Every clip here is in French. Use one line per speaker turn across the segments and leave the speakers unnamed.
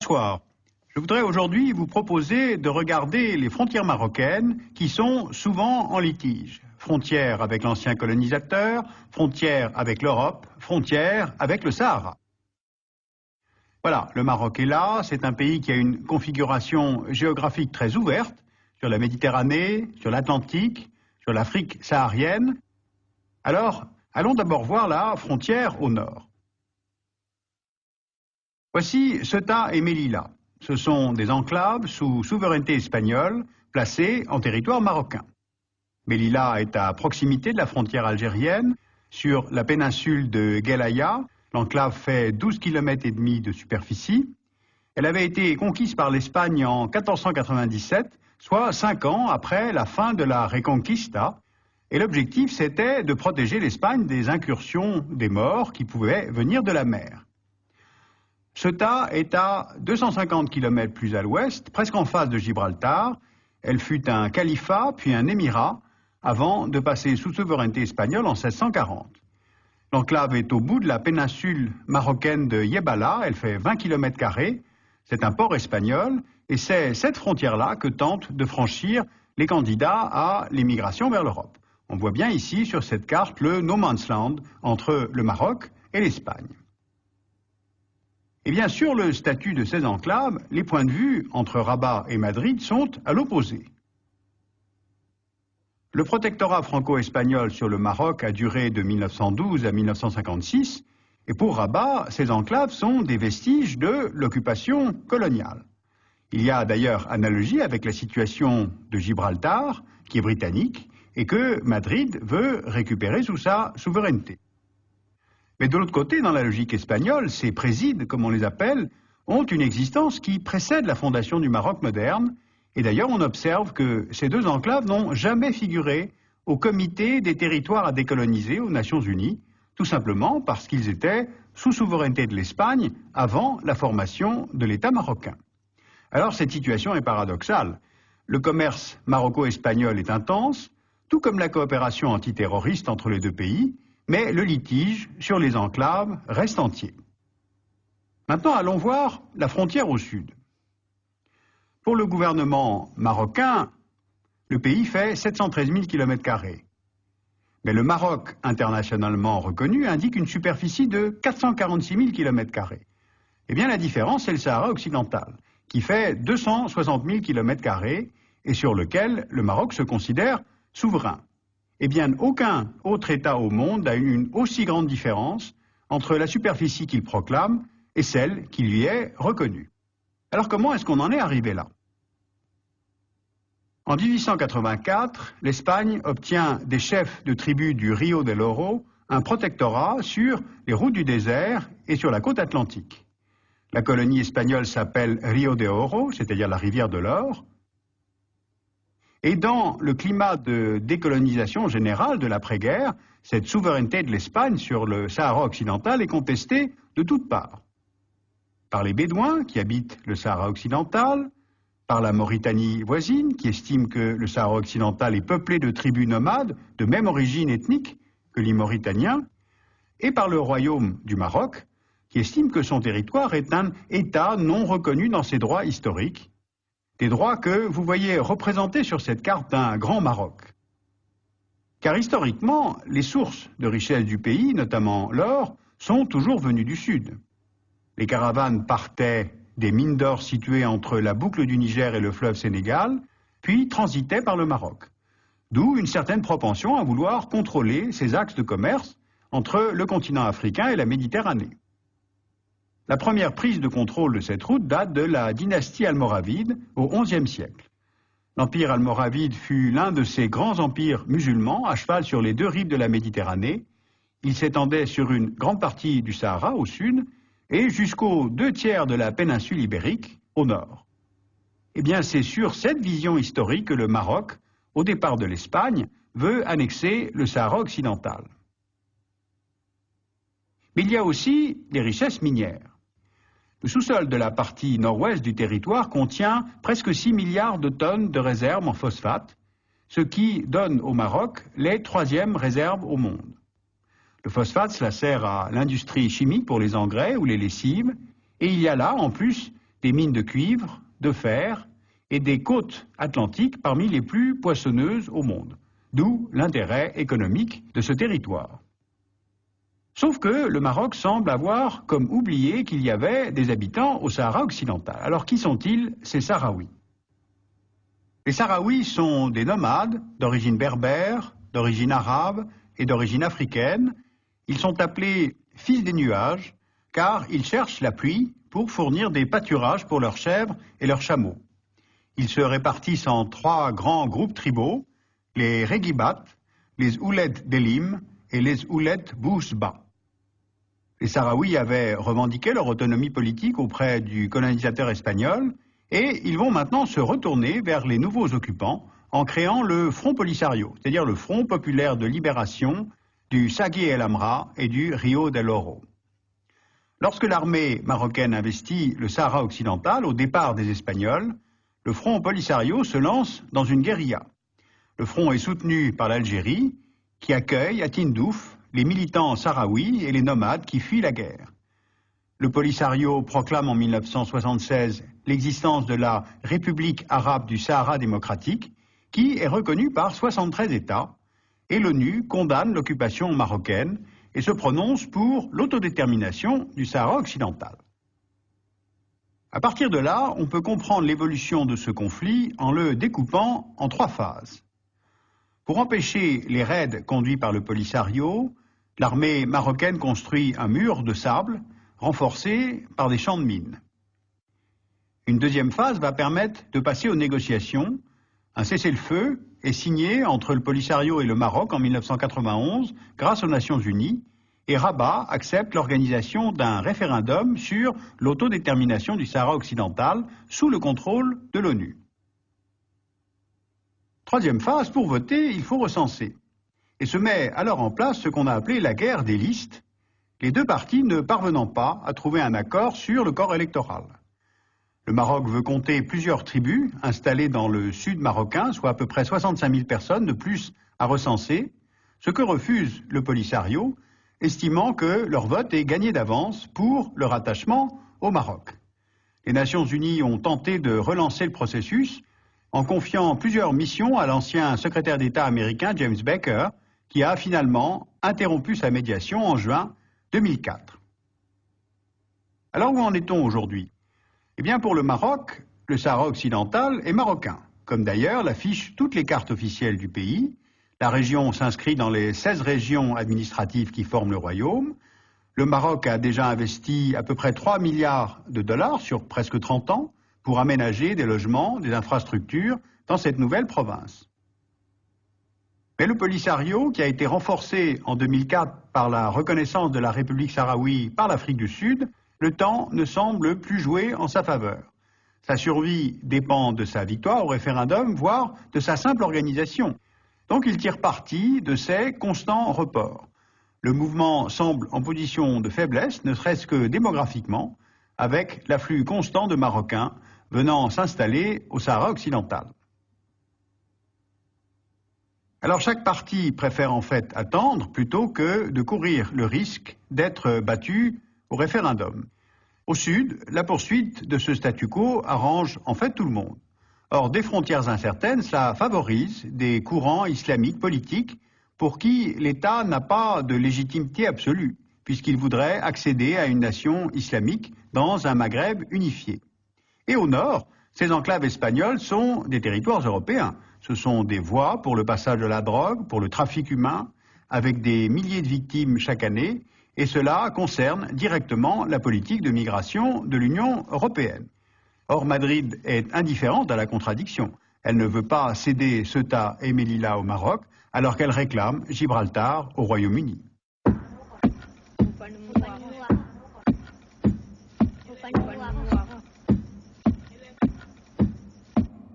Bonsoir. Je voudrais aujourd'hui vous proposer de regarder les frontières marocaines qui sont souvent en litige. Frontières avec l'ancien colonisateur, frontières avec l'Europe, frontières avec le Sahara. Voilà, le Maroc est là, c'est un pays qui a une configuration géographique très ouverte sur la Méditerranée, sur l'Atlantique, sur l'Afrique saharienne. Alors, allons d'abord voir la frontière au nord. Voici Ceuta et Melilla. Ce sont des enclaves sous souveraineté espagnole placées en territoire marocain. Melilla est à proximité de la frontière algérienne, sur la péninsule de Guelaya. L'enclave fait 12,5 km de superficie. Elle avait été conquise par l'Espagne en 1497, soit 5 ans après la fin de la Reconquista. Et l'objectif, c'était de protéger l'Espagne des incursions des Maures qui pouvaient venir de la mer. Ceuta est à 250 km plus à l'ouest, presque en face de Gibraltar. Elle fut un califat, puis un émirat, avant de passer sous souveraineté espagnole en 1640. L'enclave est au bout de la péninsule marocaine de Yebala, elle fait 20 km². C'est un port espagnol, et c'est cette frontière-là que tentent de franchir les candidats à l'émigration vers l'Europe. On voit bien ici sur cette carte le no man's land entre le Maroc et l'Espagne. Et bien sûr, le statut de ces enclaves, les points de vue entre Rabat et Madrid sont à l'opposé. Le protectorat franco-espagnol sur le Maroc a duré de 1912 à 1956, et pour Rabat, ces enclaves sont des vestiges de l'occupation coloniale. Il y a d'ailleurs analogie avec la situation de Gibraltar, qui est britannique, et que Madrid veut récupérer sous sa souveraineté. Mais de l'autre côté, dans la logique espagnole, ces présides, comme on les appelle, ont une existence qui précède la fondation du Maroc moderne. Et d'ailleurs, on observe que ces deux enclaves n'ont jamais figuré au comité des territoires à décoloniser aux Nations Unies, tout simplement parce qu'ils étaient sous souveraineté de l'Espagne avant la formation de l'État marocain. Alors, cette situation est paradoxale. Le commerce maroco-espagnol est intense, tout comme la coopération antiterroriste entre les deux pays, mais le litige sur les enclaves reste entier. Maintenant, allons voir la frontière au sud. Pour le gouvernement marocain, le pays fait 713 000 km². Mais le Maroc, internationalement reconnu, indique une superficie de 446 000 km². Eh bien, la différence, c'est le Sahara occidental, qui fait 260 000 km² et sur lequel le Maroc se considère souverain. Eh bien, aucun autre État au monde n'a une aussi grande différence entre la superficie qu'il proclame et celle qui lui est reconnue. Alors comment est-ce qu'on en est arrivé là? En 1884, l'Espagne obtient des chefs de tribus du Rio del Oro un protectorat sur les routes du désert et sur la côte atlantique. La colonie espagnole s'appelle Rio de Oro, c'est-à-dire la rivière de l'or. Et dans le climat de décolonisation générale de l'après-guerre, cette souveraineté de l'Espagne sur le Sahara occidental est contestée de toutes parts. Par les Bédouins qui habitent le Sahara occidental, par la Mauritanie voisine qui estime que le Sahara occidental est peuplé de tribus nomades de même origine ethnique que les Mauritaniens, et par le royaume du Maroc qui estime que son territoire est un État non reconnu dans ses droits historiques, des droits que vous voyez représentés sur cette carte d'un grand Maroc. Car historiquement, les sources de richesse du pays, notamment l'or, sont toujours venues du sud. Les caravanes partaient des mines d'or situées entre la boucle du Niger et le fleuve Sénégal, puis transitaient par le Maroc. D'où une certaine propension à vouloir contrôler ces axes de commerce entre le continent africain et la Méditerranée. La première prise de contrôle de cette route date de la dynastie almoravide au XIe siècle. L'empire almoravide fut l'un de ces grands empires musulmans à cheval sur les deux rives de la Méditerranée. Il s'étendait sur une grande partie du Sahara au sud et jusqu'aux 2/3 de la péninsule ibérique au nord. Eh bien, c'est sur cette vision historique que le Maroc, au départ de l'Espagne, veut annexer le Sahara occidental. Mais il y a aussi des richesses minières. Le sous-sol de la partie nord-ouest du territoire contient presque 6 milliards de tonnes de réserves en phosphate, ce qui donne au Maroc les 3e réserves au monde. Le phosphate, cela sert à l'industrie chimique pour les engrais ou les lessives, et il y a là, en plus, des mines de cuivre, de fer et des côtes atlantiques parmi les plus poissonneuses au monde, d'où l'intérêt économique de ce territoire. Sauf que le Maroc semble avoir comme oublié qu'il y avait des habitants au Sahara occidental. Alors qui sont-ils, ces Sahraouis? Les Sahraouis sont des nomades d'origine berbère, d'origine arabe et d'origine africaine. Ils sont appelés fils des nuages car ils cherchent la pluie pour fournir des pâturages pour leurs chèvres et leurs chameaux. Ils se répartissent en 3 grands groupes tribaux, les Regibat, les Ouled Delim et les Ouled Bousba. Les Sahraouis avaient revendiqué leur autonomie politique auprès du colonisateur espagnol et ils vont maintenant se retourner vers les nouveaux occupants en créant le Front Polisario, c'est-à-dire le Front populaire de libération du Sagui El Amra et du Rio del Oro. Lorsque l'armée marocaine investit le Sahara occidental au départ des Espagnols, le Front Polisario se lance dans une guérilla. Le front est soutenu par l'Algérie, qui accueille à Tindouf les militants sahraouis et les nomades qui fuient la guerre. Le Polisario proclame en 1976 l'existence de la République arabe du Sahara démocratique, qui est reconnue par 73 États, et l'ONU condamne l'occupation marocaine et se prononce pour l'autodétermination du Sahara occidental. À partir de là, on peut comprendre l'évolution de ce conflit en le découpant en 3 phases. Pour empêcher les raids conduits par le Polisario, l'armée marocaine construit un mur de sable renforcé par des champs de mines. Une deuxième phase va permettre de passer aux négociations. Un cessez-le-feu est signé entre le Polisario et le Maroc en 1991 grâce aux Nations Unies et Rabat accepte l'organisation d'un référendum sur l'autodétermination du Sahara occidental sous le contrôle de l'ONU. Troisième phase, pour voter, il faut recenser. Et se met alors en place ce qu'on a appelé la guerre des listes, les 2 partis ne parvenant pas à trouver un accord sur le corps électoral. Le Maroc veut compter plusieurs tribus installées dans le sud marocain, soit à peu près 65 000 personnes de plus à recenser, ce que refuse le Polisario, estimant que leur vote est gagné d'avance pour leur attachement au Maroc. Les Nations Unies ont tenté de relancer le processus en confiant plusieurs missions à l'ancien secrétaire d'État américain James Baker, qui a finalement interrompu sa médiation en juin 2004. Alors où en est-on aujourd'hui? Eh bien pour le Maroc, le Sahara occidental est marocain, comme d'ailleurs l'affichent toutes les cartes officielles du pays. La région s'inscrit dans les 16 régions administratives qui forment le royaume. Le Maroc a déjà investi à peu près 3 milliards de dollars sur presque 30 ans pour aménager des logements, des infrastructures dans cette nouvelle province. Mais le Polisario, qui a été renforcé en 2004 par la reconnaissance de la République sahraoui par l'Afrique du Sud, le temps ne semble plus jouer en sa faveur. Sa survie dépend de sa victoire au référendum, voire de sa simple organisation. Donc il tire parti de ces constants reports. Le mouvement semble en position de faiblesse, ne serait-ce que démographiquement, avec l'afflux constant de Marocains venant s'installer au Sahara occidental. Alors chaque parti préfère en fait attendre plutôt que de courir le risque d'être battu au référendum. Au sud, la poursuite de ce statu quo arrange en fait tout le monde. Or, des frontières incertaines, ça favorise des courants islamiques politiques pour qui l'État n'a pas de légitimité absolue, puisqu'il voudrait accéder à une nation islamique dans un Maghreb unifié. Et au nord, ces enclaves espagnoles sont des territoires européens. Ce sont des voies pour le passage de la drogue, pour le trafic humain, avec des milliers de victimes chaque année, et cela concerne directement la politique de migration de l'Union européenne. Or, Madrid est indifférente à la contradiction. Elle ne veut pas céder Ceuta et Melilla au Maroc, alors qu'elle réclame Gibraltar au Royaume-Uni.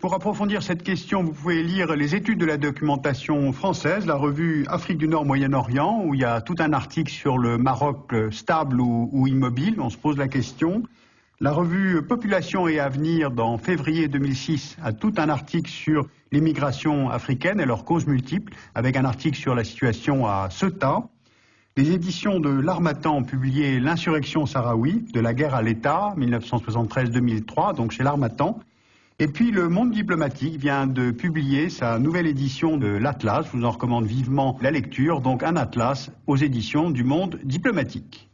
Pour approfondir cette question, vous pouvez lire les études de la documentation française, la revue Afrique du Nord-Moyen-Orient, où il y a tout un article sur le Maroc stable ou immobile, on se pose la question. La revue Population et Avenir, dans février 2006, a tout un article sur les migrations africaines et leurs causes multiples, avec un article sur la situation à Ceuta. Les éditions de l'Harmattan ont publié L'insurrection sahraoui, de la guerre à l'État, 1973-2003, donc chez l'Harmattan. Et puis le Monde diplomatique vient de publier sa nouvelle édition de l'Atlas. Je vous en recommande vivement la lecture, donc un atlas aux éditions du Monde diplomatique.